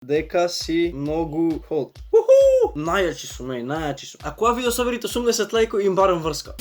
дека си многу hot. Најачи сум, најачи сум. Ако ова видео собери 80 лајко им барам врска.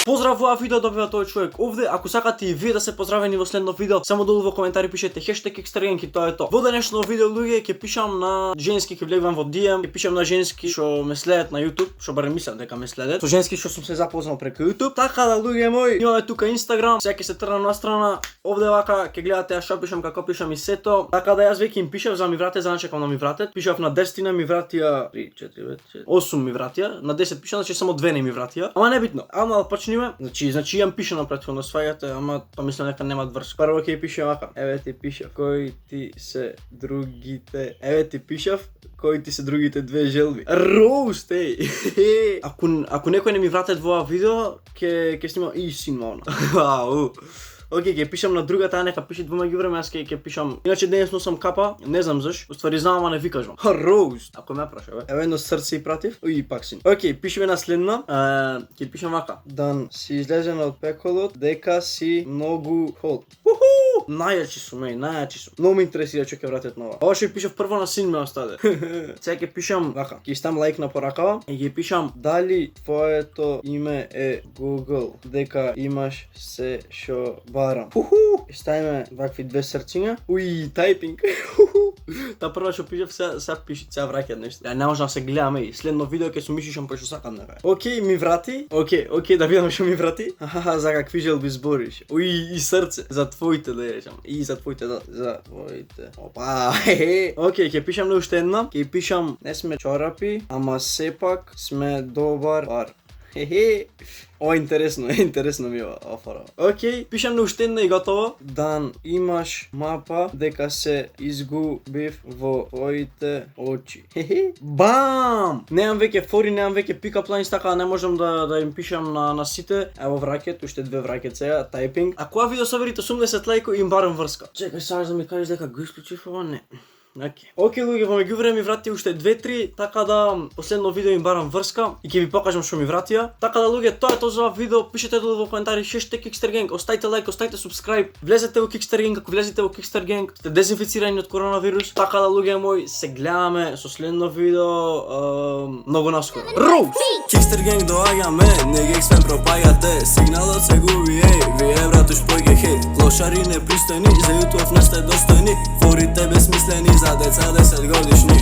Поздрав, во ова видео добива тој човек овде. Ако сакате и вие да се поздравени во следно видео, само долу во коментари пишете хештег екстрагенк и тоа е тоа. Во денешно видео, луѓе, ќе пишам на женски, ќе влегувам во DM, ќе пишам на женски што ме следат на YouTube, што барем мислам дека ме следат. Со женски што сум се запознал преку YouTube. Така да, луѓе мои, имаме тука Instagram, сега ќе се тргнам на страна. Овде вака ќе гледате што пишам, како пишам и сето. Така да јас веќе им пишав за ми врате, за да чекам да ми вратат. Пишав на 10 ми вратија 3 4 5 8 ми вратија. На 10 пишам, значи само 2 не ми вратија. Ама не битно. Ама да почнеме. Значи јам пише на претходно сваѓате, ама па мислам дека немаат врска. Прво ќе пише вака. Еве ти пишав кои ти се другите. Еве ти пишав кои ти се другите две желби. Роуст, еј. Ако некој не ми вратат во ова видео, ќе снимам и синмона. Океј, ќе пишам на другата, а нека пише двума ги време, јас ќе пишам. Иначе денес носам капа, не знам заш. Уствари знам, ама не ви кажам. Роуст. Ако ме праша, бе. Ево едно срце и пратив. Уи, пак син. Океј, пишеме на следна. Ќе пишам вака. Дан си излезен од пеколот, дека си многу hot. Најачи сум, најачи сум. Многу ме интересира што ќе вратат нова. Ова што пишав прво на син ме остаде. Сега ќе пишам вака. Ќе ставам лайк на поракава и ќе пишам дали твоето име е Google, дека имаш се што барам. Ставиме вакви две срциња. Уи, тајпинг. Та прва што пишав сега пиши, сега враќаат нешто. Не може да се гледаме и следно видео ќе сум мислишам па што сакам да. Океј, ми врати. Океј, да видам што ми врати. За какви желби збориш. Уи, и срце за твоите да речам. И за твоите за твоите. Опа. Океј, ќе пишам на уште една. Ќе пишам не сме чорапи, ама сепак сме добар пар. Ова интересно ми ова фора. Океј, пишам на уште една и готово. Дан имаш мапа дека се изгубив во твоите очи. Бам! Немам веќе фори, немам веќе пикап лајнс, така не можам да им пишам на сите. Ево враќет, уште две враќет сега, тајпинг. Ако ова видео собери 80 лајко им барам врска. Чекај само да ми кажеш дека го исклучив ова, не. Океј, луѓе, во меѓувреме ми врати уште 2-3, така да последно видео им барам врска и ќе ви покажам што ми вратија. Така да, луѓе, тоа е тоа за ова видео. Пишете долу во коментари хештег екстрагенк, оставите лайк, оставите субскрайб, влезете во Kickstergang, ако влезете во Kickstergang, сте дезинфицирани од коронавирус. Така да, луѓе мои, се гледаме со следно видео многу наскоро. Роуз! Kickstergang доаѓаме, не ги сме пропаѓате, сигналот се губи, вие братуш појге хеј, лошари непристојни, за YouTube не сте достојни, форите безсмислени за деца 10 годишни.